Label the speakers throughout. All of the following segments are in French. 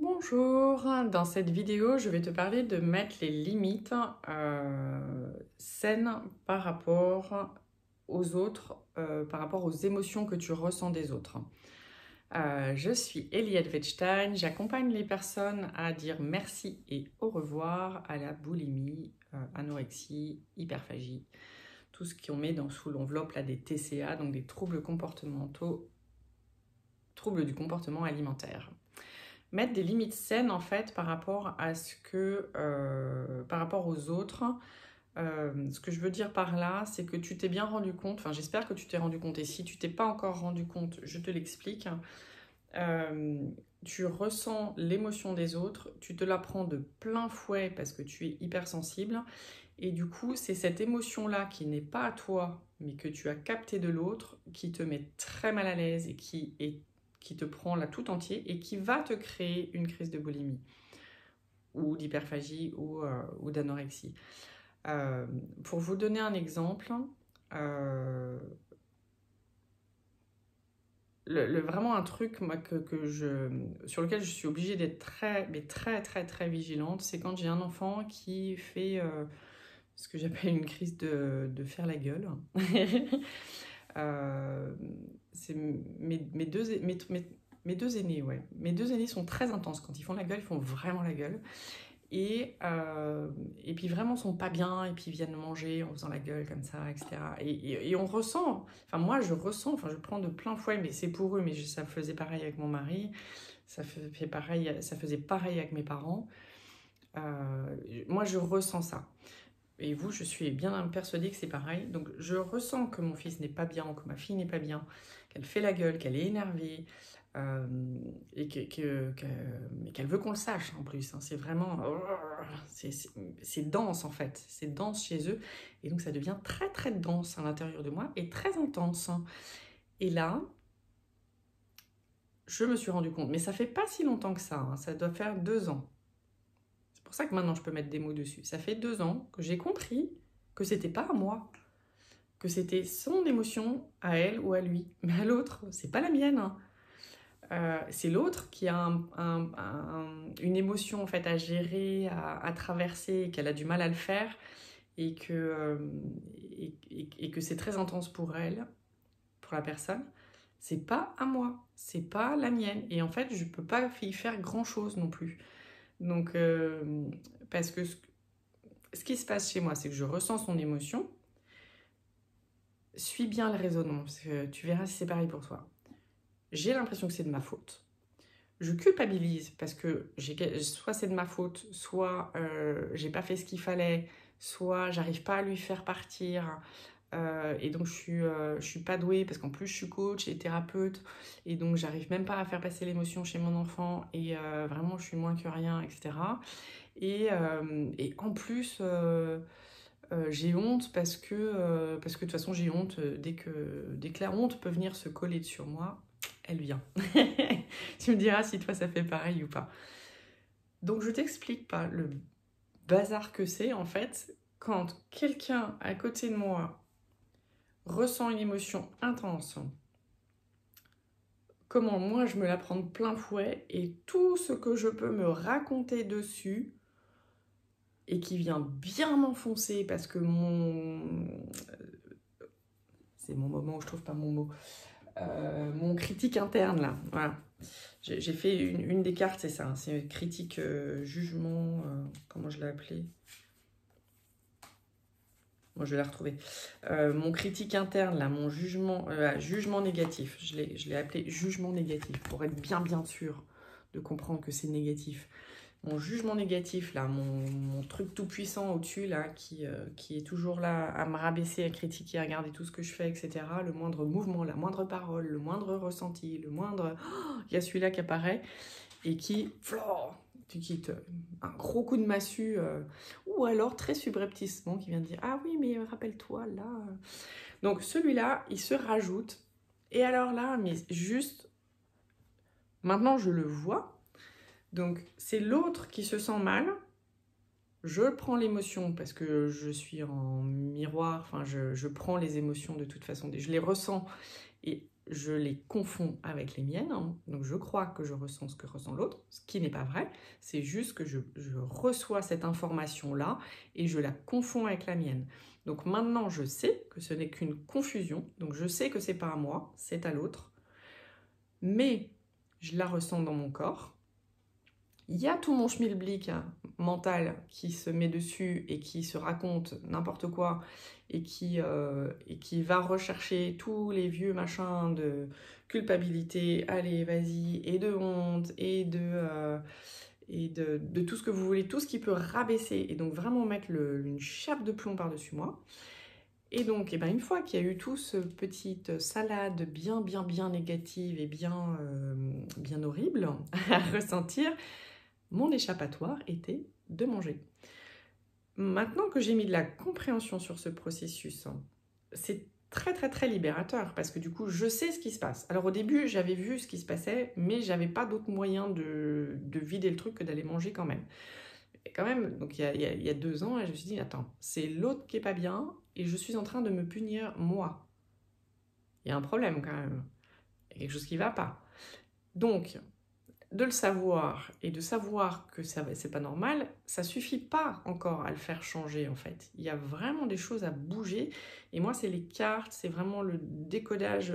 Speaker 1: Bonjour, dans cette vidéo, je vais te parler de mettre les limites saines par rapport aux autres, par rapport aux émotions que tu ressens des autres. Je suis Eliette Wettstein, j'accompagne les personnes à dire merci et au revoir à la boulimie, anorexie, hyperphagie, tout ce qu'on met sous l'enveloppe des TCA, donc des troubles comportementaux, troubles du comportement alimentaire. Mettre des limites saines en fait par rapport à par rapport aux autres. Ce que je veux dire par là, c'est que tu t'es bien rendu compte, enfin j'espère que tu t'es rendu compte, et si tu t'es pas encore rendu compte, je te l'explique. Tu ressens l'émotion des autres, tu te la prends de plein fouet parce que tu es hypersensible, et du coup c'est cette émotion-là qui n'est pas à toi, mais que tu as capté de l'autre, qui te met très mal à l'aise et qui te prend là tout entier et qui va te créer une crise de boulimie ou d'hyperphagie ou d'anorexie. Pour vous donner un exemple, vraiment un truc moi, sur lequel je suis obligée d'être très vigilante, c'est quand j'ai un enfant qui fait ce que j'appelle une crise de faire la gueule. C'est mes deux aînés, ouais. Mes deux aînés sont très intenses. Quand ils font la gueule, ils font vraiment la gueule. Et puis vraiment, ils sont pas bien, et puis ils viennent manger en faisant la gueule comme ça, etc. Et on ressent, enfin moi je ressens, enfin je prends de plein fouet, mais c'est pour eux, mais ça faisait pareil avec mon mari, ça faisait pareil avec mes parents. Moi je ressens ça. Et vous, je suis bien persuadée que c'est pareil. Donc, je ressens que mon fils n'est pas bien, ou que ma fille n'est pas bien, qu'elle fait la gueule, qu'elle est énervée, et qu'elle veut qu'on le sache en plus. Hein. C'est vraiment... C'est dense en fait. C'est dense chez eux. Et donc, ça devient très dense à l'intérieur de moi et très intense. Et là, je me suis rendu compte, mais ça fait pas si longtemps que ça. Hein. Ça doit faire 2 ans. C'est pour ça que maintenant, je peux mettre des mots dessus. Ça fait 2 ans que j'ai compris que c'était pas à moi, que c'était son émotion à elle ou à lui, mais à l'autre, c'est pas la mienne. C'est l'autre qui a une émotion en fait à gérer, à traverser, et qu'elle a du mal à le faire, et que c'est très intense pour elle, pour la personne. C'est pas à moi, c'est pas la mienne, et en fait, je peux pas y faire grand chose non plus. Donc, parce que ce qui se passe chez moi, c'est que je ressens son émotion. Suis bien le raisonnement, parce que tu verras si c'est pareil pour toi. J'ai l'impression que c'est de ma faute. Je culpabilise parce que soit c'est de ma faute, soit j'ai pas fait ce qu'il fallait, soit j'arrive pas à lui faire partir. Et donc je suis pas douée parce qu'en plus je suis coach et thérapeute, et donc j'arrive même pas à faire passer l'émotion chez mon enfant, et vraiment je suis moins que rien, etc. Et en plus... j'ai honte parce que de toute façon j'ai honte dès que la honte peut venir se coller sur moi, elle vient. Tu me diras si toi ça fait pareil ou pas. Donc je t'explique pas le bazar que c'est en fait quand quelqu'un à côté de moi ressent une émotion intense, comment moi je me la prends de plein fouet, et tout ce que je peux me raconter dessus, et qui vient bien m'enfoncer parce que c'est mon moment où je trouve pas mon mot. Mon critique interne, là, voilà. J'ai fait une des cartes, c'est ça, hein, c'est critique, jugement, comment je l'ai appelé? Moi, je vais la retrouver. Mon critique interne, là, mon jugement, jugement négatif, je l'ai appelé jugement négatif, pour être bien sûr de comprendre que c'est négatif. Mon jugement négatif, là, mon truc tout puissant au-dessus, là, qui est toujours là à me rabaisser, à critiquer, à regarder tout ce que je fais, etc. Le moindre mouvement, la moindre parole, le moindre ressenti, le moindre... Il y a celui-là qui apparaît et qui quitte un gros coup de massue, ou alors très subrepticement qui vient de dire « Ah oui, mais rappelle-toi, là... » Donc celui-là, il se rajoute. Et alors là, mais juste... Maintenant, je le vois. Donc, c'est l'autre qui se sent mal. Je prends l'émotion parce que je suis en miroir. Enfin, je prends les émotions de toute façon. Je les ressens. Et je les confonds avec les miennes, hein. Donc je crois que je ressens ce que ressent l'autre, ce qui n'est pas vrai, c'est juste que je reçois cette information-là et je la confonds avec la mienne. Donc maintenant je sais que ce n'est qu'une confusion, donc je sais que c'est pas à moi, c'est à l'autre, mais je la ressens dans mon corps. Il y a tout mon schmilblick mental qui se met dessus et qui se raconte n'importe quoi et qui va rechercher tous les vieux machins de culpabilité, allez, vas-y, et de honte, et de tout ce que vous voulez, tout ce qui peut rabaisser et donc vraiment mettre une chape de plomb par-dessus moi. Et donc, une fois qu'il y a eu toute cette petite salade bien négative et bien horrible à ressentir, mon échappatoire était de manger. Maintenant que j'ai mis de la compréhension sur ce processus, c'est très libérateur parce que du coup, je sais ce qui se passe. Alors au début, j'avais vu ce qui se passait, mais j'avais pas d'autre moyen de vider le truc que d'aller manger quand même. Et quand même, donc il y a 2 ans, je me suis dit, attends, c'est l'autre qui est pas bien et je suis en train de me punir moi. Il y a un problème quand même. Il y a quelque chose qui va pas. Donc, de le savoir et de savoir que c'est pas normal, ça suffit pas encore à le faire changer en fait. Il y a vraiment des choses à bouger et moi c'est les cartes, c'est vraiment le décodage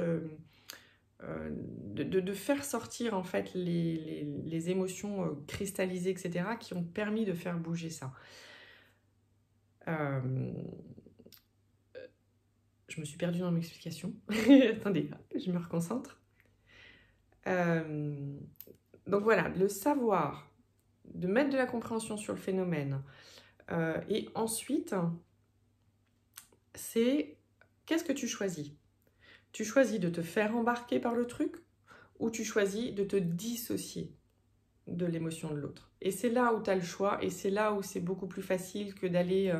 Speaker 1: de faire sortir en fait les émotions cristallisées etc. qui ont permis de faire bouger ça. Je me suis perdue dans l'explication. Attendez, je me reconcentre. Donc voilà, le savoir, de mettre de la compréhension sur le phénomène. Et ensuite, c'est qu'est-ce que tu choisis? Tu choisis de te faire embarquer par le truc ou tu choisis de te dissocier de l'émotion de l'autre. Et c'est là où tu as le choix et c'est là où c'est beaucoup plus facile que d'aller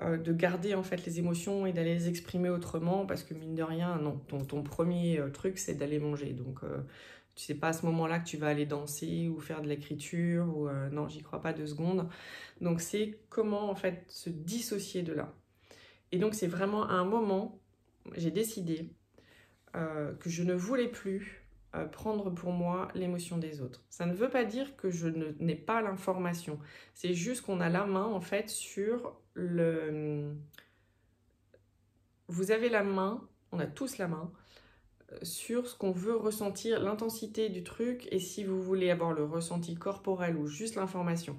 Speaker 1: de garder en fait les émotions et d'aller les exprimer autrement parce que mine de rien, non, ton premier truc c'est d'aller manger. Donc tu sais pas à ce moment-là que tu vas aller danser ou faire de l'écriture ou non, j'y crois pas 2 secondes. Donc c'est comment en fait se dissocier de là. Et donc c'est vraiment à un moment, j'ai décidé que je ne voulais plus prendre pour moi l'émotion des autres. Ça ne veut pas dire que je n'ai pas l'information. C'est juste qu'on a la main en fait sur le... Vous avez la main, on a tous la main, sur ce qu'on veut ressentir, l'intensité du truc et si vous voulez avoir le ressenti corporel ou juste l'information.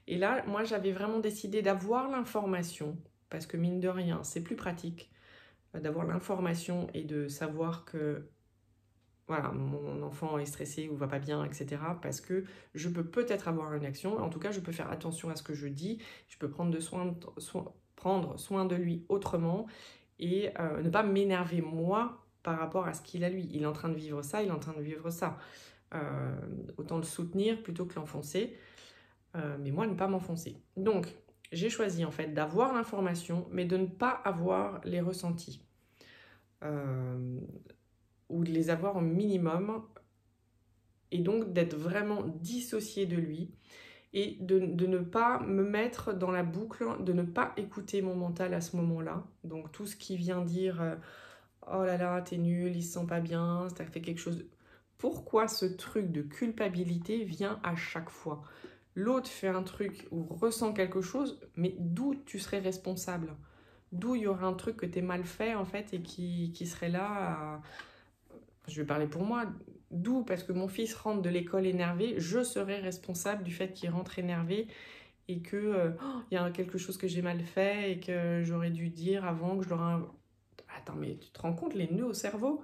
Speaker 1: Et là, moi j'avais vraiment décidé d'avoir l'information parce que mine de rien, c'est plus pratique d'avoir l'information et de savoir que voilà, mon enfant est stressé ou va pas bien, etc. Parce que je peux peut-être avoir une action, en tout cas je peux faire attention à ce que je dis, je peux prendre soin de lui autrement et ne pas m'énerver moi par rapport à ce qu'il a lui. Il est en train de vivre ça, il est en train de vivre ça. Autant le soutenir plutôt que l'enfoncer, mais moi ne pas m'enfoncer. Donc j'ai choisi en fait d'avoir l'information mais de ne pas avoir les ressentis. Ou de les avoir au minimum et donc d'être vraiment dissociée de lui et de ne pas me mettre dans la boucle, de ne pas écouter mon mental à ce moment-là. Donc tout ce qui vient dire oh là là, t'es nul, il se sent pas bien, t'as fait quelque chose. Pourquoi ce truc de culpabilité vient à chaque fois? L'autre fait un truc ou ressent quelque chose, mais d'où tu serais responsable? D'où il y aurait un truc que t'es mal fait en fait et qui serait là à... Je vais parler pour moi, d'où parce que mon fils rentre de l'école énervé, je serai responsable du fait qu'il rentre énervé et que y a quelque chose que j'ai mal fait et que j'aurais dû dire avant que je l'aurais... Attends, mais tu te rends compte les nœuds au cerveau?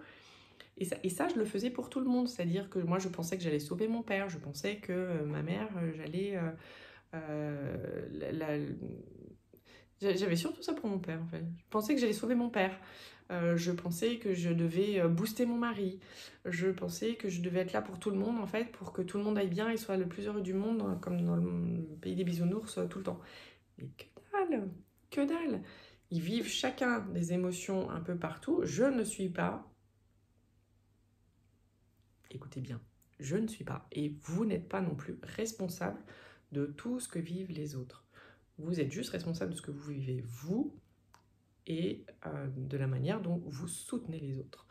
Speaker 1: Et ça, je le faisais pour tout le monde, c'est-à-dire que moi, je pensais que j'allais sauver mon père, je pensais que ma mère, j'allais... J'avais surtout ça pour mon père, en fait. Je pensais que j'allais sauver mon père. Je pensais que je devais booster mon mari. Je pensais que je devais être là pour tout le monde, en fait, pour que tout le monde aille bien et soit le plus heureux du monde, comme dans le pays des bisounours, tout le temps. Mais que dalle! Que dalle! Ils vivent chacun des émotions un peu partout. Je ne suis pas... Écoutez bien, je ne suis pas, et vous n'êtes pas non plus responsable de tout ce que vivent les autres. Vous êtes juste responsable de ce que vous vivez vous et de la manière dont vous soutenez les autres.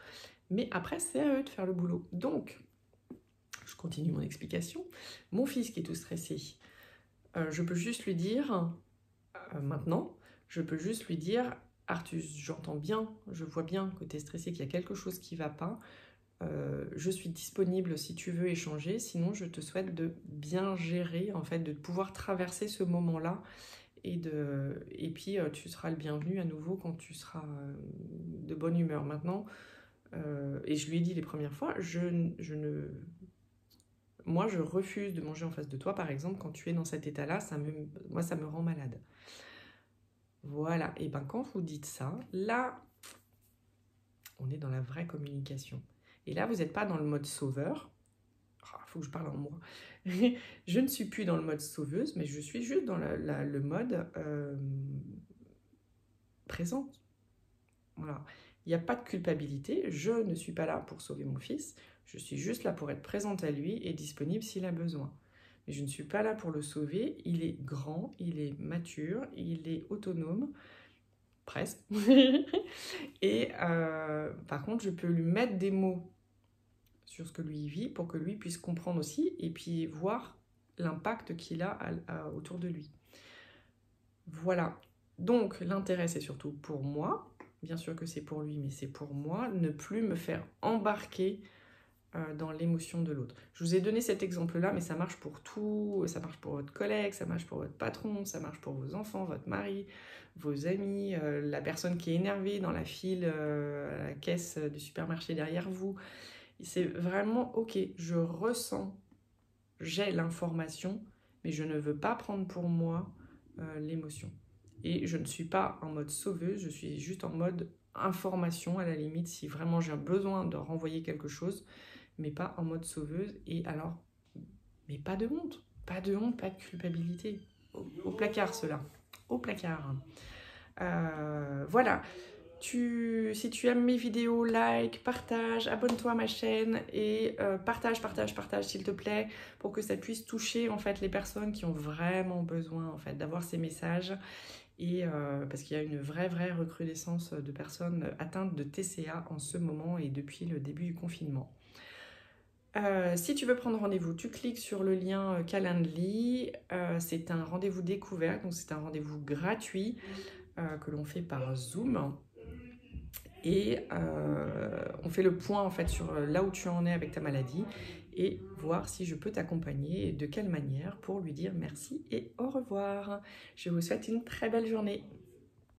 Speaker 1: Mais après, c'est à eux de faire le boulot. Donc, je continue mon explication. Mon fils qui est tout stressé, je peux juste lui dire, maintenant, je peux juste lui dire, Arthus, j'entends bien, je vois bien que tu es stressé, qu'il y a quelque chose qui ne va pas. Je suis disponible si tu veux échanger, sinon je te souhaite de bien gérer, en fait, de pouvoir traverser ce moment-là et puis tu seras le bienvenu à nouveau quand tu seras de bonne humeur. Maintenant, et je lui ai dit les premières fois, moi je refuse de manger en face de toi, par exemple, quand tu es dans cet état-là, moi ça me rend malade. Voilà, et ben quand vous dites ça, là, on est dans la vraie communication. Et là, vous n'êtes pas dans le mode sauveur. Faut que je parle en moi. Je ne suis plus dans le mode sauveuse, mais je suis juste dans le mode présente. Voilà. Il n'y a pas de culpabilité. Je ne suis pas là pour sauver mon fils. Je suis juste là pour être présente à lui et disponible s'il a besoin. Mais je ne suis pas là pour le sauver. Il est grand, il est mature, il est autonome. Presque. Et par contre, je peux lui mettre des mots sur ce que lui vit pour que lui puisse comprendre aussi et puis voir l'impact qu'il a autour de lui. Voilà. Donc, l'intérêt, c'est surtout pour moi. Bien sûr que c'est pour lui, mais c'est pour moi. Ne plus me faire embarquer dans l'émotion de l'autre. Je vous ai donné cet exemple-là, mais ça marche pour tout. Ça marche pour votre collègue, ça marche pour votre patron, ça marche pour vos enfants, votre mari, vos amis, la personne qui est énervée dans la file à la caisse du supermarché derrière vous. C'est vraiment, ok, je ressens, j'ai l'information, mais je ne veux pas prendre pour moi l'émotion. Et je ne suis pas en mode sauveuse, je suis juste en mode information, à la limite, si vraiment j'ai besoin de renvoyer quelque chose, mais pas en mode sauveuse. Et alors, mais pas de honte, pas de honte, pas de culpabilité. Au placard, cela. Au placard. Voilà. Si tu aimes mes vidéos, like, partage, abonne-toi à ma chaîne et partage s'il te plaît pour que ça puisse toucher en fait les personnes qui ont vraiment besoin en fait d'avoir ces messages et parce qu'il y a une vraie recrudescence de personnes atteintes de TCA en ce moment et depuis le début du confinement. Si tu veux prendre rendez-vous, tu cliques sur le lien Calendly. C'est un rendez-vous découvert, donc c'est un rendez-vous gratuit que l'on fait par Zoom. Et on fait le point en fait sur là où tu en es avec ta maladie et voir si je peux t'accompagner et de quelle manière pour lui dire merci et au revoir. Je vous souhaite une très belle journée.